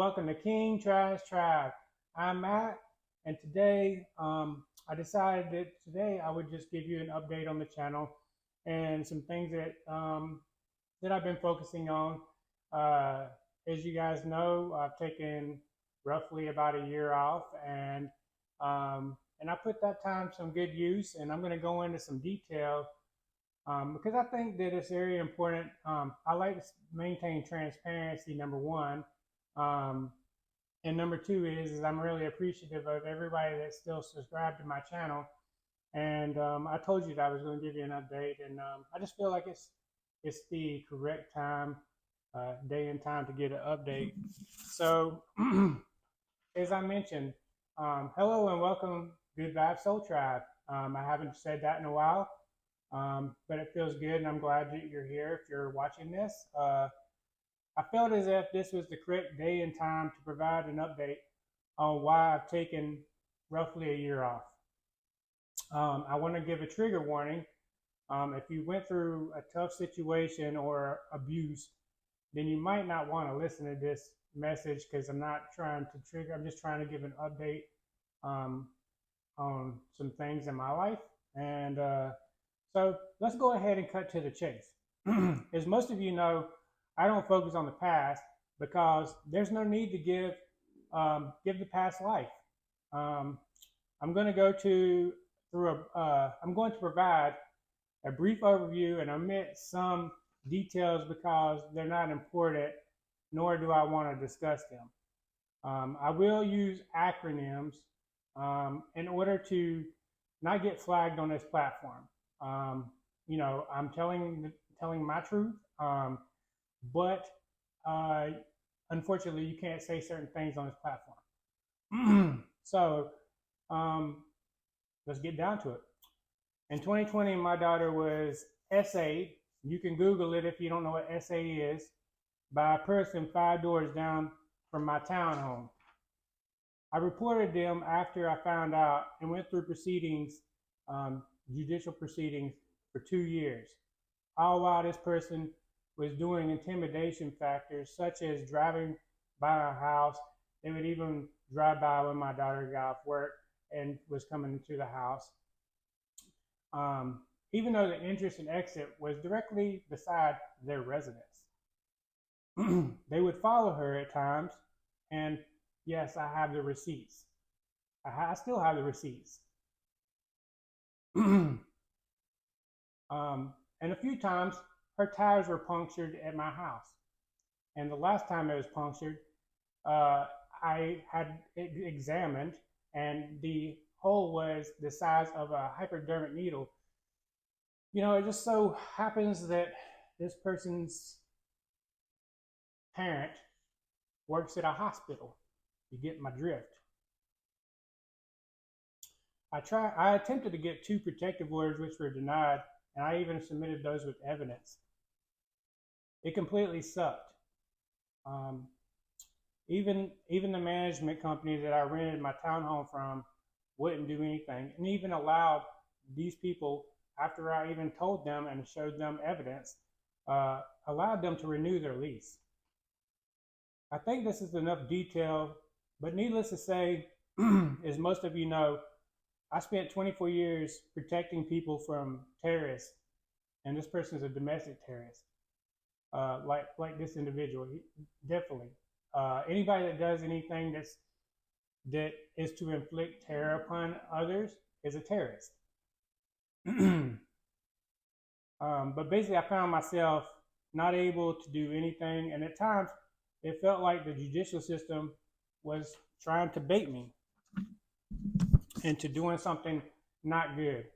welcome to King Trash Tribe. I'm Matt, and today I decided that today I would just give you an update on the channel and some things that I've been focusing on. Uh, as you guys know, I've taken roughly about a year off, and I put that time to some good use, and I'm going to go into some detail because I think that it's very important. I like to maintain transparency, number one. Um, and number two is I'm really appreciative of everybody that's still subscribed to my channel. And I told you that I was going to give you an update, and I just feel like it's the correct time, day and time to get an update. So, as I mentioned, hello and welcome, Good Vibe Soul Tribe. I haven't said that in a while. But it feels good, and I'm glad that you're here if you're watching this. I felt as if this was the correct day and time to provide an update on why I've taken roughly a year off. I want to give a trigger warning. If you went through a tough situation or abuse, then you might not want to listen to this message because I'm not trying to trigger. I'm just trying to give an update on some things in my life. And so let's go ahead and cut to the chase. As most of you know, I don't focus on the past because there's no need to give the past life. I'm going to go I'm going to provide a brief overview and omit some details because they're not important, nor do I want to discuss them. I will use acronyms in order to not get flagged on this platform. I'm telling my truth, but unfortunately, you can't say certain things on this platform. So let's get down to it. In 2020, my daughter was SA'd. You can Google it if you don't know what SA is, by a person 5 doors down from my townhome. I reported them after I found out and went through proceedings, judicial proceedings, for 2 years. All while this person was doing intimidation factors such as driving by our house. They would even drive by when my daughter got off work and was coming into the house. Even though the entrance and exit was directly beside their residence. They would follow her at times, and yes, I have the receipts. I still have the receipts. And a few times, her tires were punctured at my house. And the last time it was punctured, I had it examined, and the hole was the size of a hypodermic needle. You know, it just so happens that this person's parent works at a hospital. You get my drift. I attempted to get 2 protective orders, which were denied, and I even submitted those with evidence. It completely sucked. Even the management company that I rented my townhome from wouldn't do anything, and even allowed these people, after I even told them and showed them evidence, allowed them to renew their lease. I think this is enough detail, but needless to say, as most of you know, I spent 24 years protecting people from terrorists, and this person is a domestic terrorist, like this individual, definitely. Anybody that does anything that is to inflict terror upon others is a terrorist. But basically, I found myself not able to do anything, and at times, it felt like the judicial system was trying to bait me into doing something not good.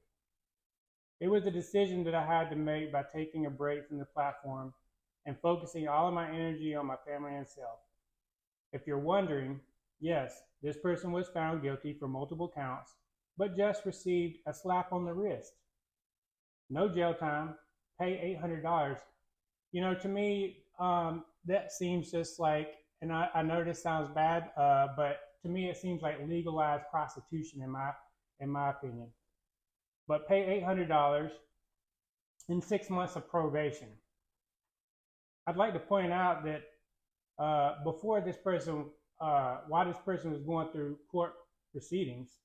It was a decision that I had to make by taking a break from the platform and focusing all of my energy on my family and self. If you're wondering, yes, this person was found guilty for multiple counts, but just received a slap on the wrist. No jail time, pay $800. You know, to me, that seems just like, and I know this sounds bad, but to me it seems like legalized prostitution in my opinion. But pay $800 and 6 months of probation. I'd like to point out that before this person, while this person was going through court proceedings,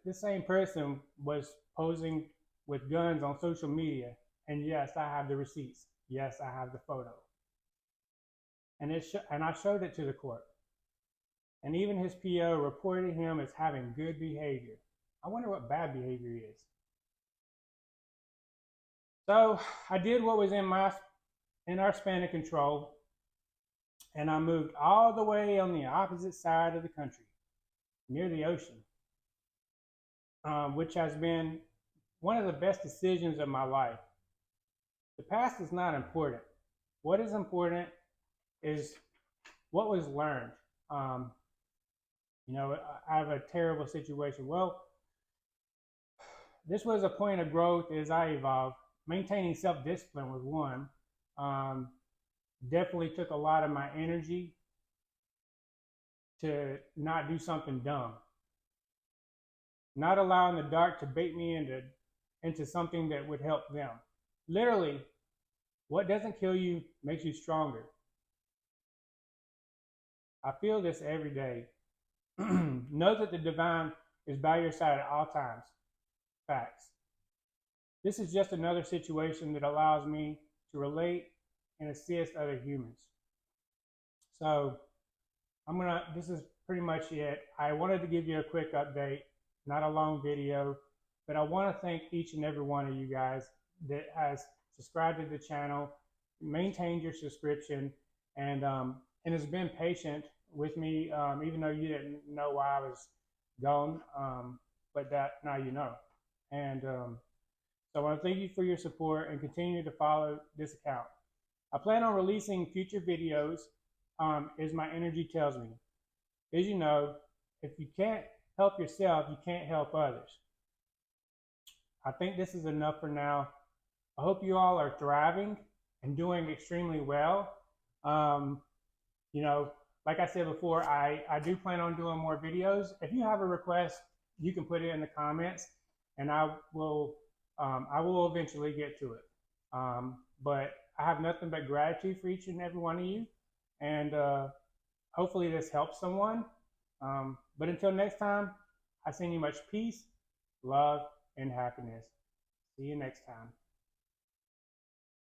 this same person was posing with guns on social media. And yes, I have the receipts. Yes, I have the photo. And I showed it to the court. And even his PO reported him as having good behavior. I wonder what bad behavior is. So I did what was in our span of control, and I moved all the way on the opposite side of the country, near the ocean, which has been one of the best decisions of my life. The past is not important. What is important is what was learned. I have a terrible situation. Well, this was a point of growth as I evolved. Maintaining self-discipline was one. Definitely took a lot of my energy to not do something dumb. Not allowing the dark to bait me into something that would help them. Literally, what doesn't kill you makes you stronger. I feel this every day. Know that the divine is by your side at all times. Facts. This is just another situation that allows me to relate and assist other humans. So this is pretty much it. I wanted to give you a quick update, not a long video, but I want to thank each and every one of you guys that has subscribed to the channel, maintained your subscription, and has been patient with me, even though you didn't know why I was gone, but that now you know. And so I want to thank you for your support and continue to follow this account. I plan on releasing future videos as my energy tells me. As you know, if you can't help yourself, you can't help others. I think this is enough for now. I hope you all are thriving and doing extremely well. Like I said before, I do plan on doing more videos. If you have a request, you can put it in the comments, and I will eventually get to it. But I have nothing but gratitude for each and every one of you, and hopefully this helps someone. But until next time, I send you much peace, love, and happiness. See you next time.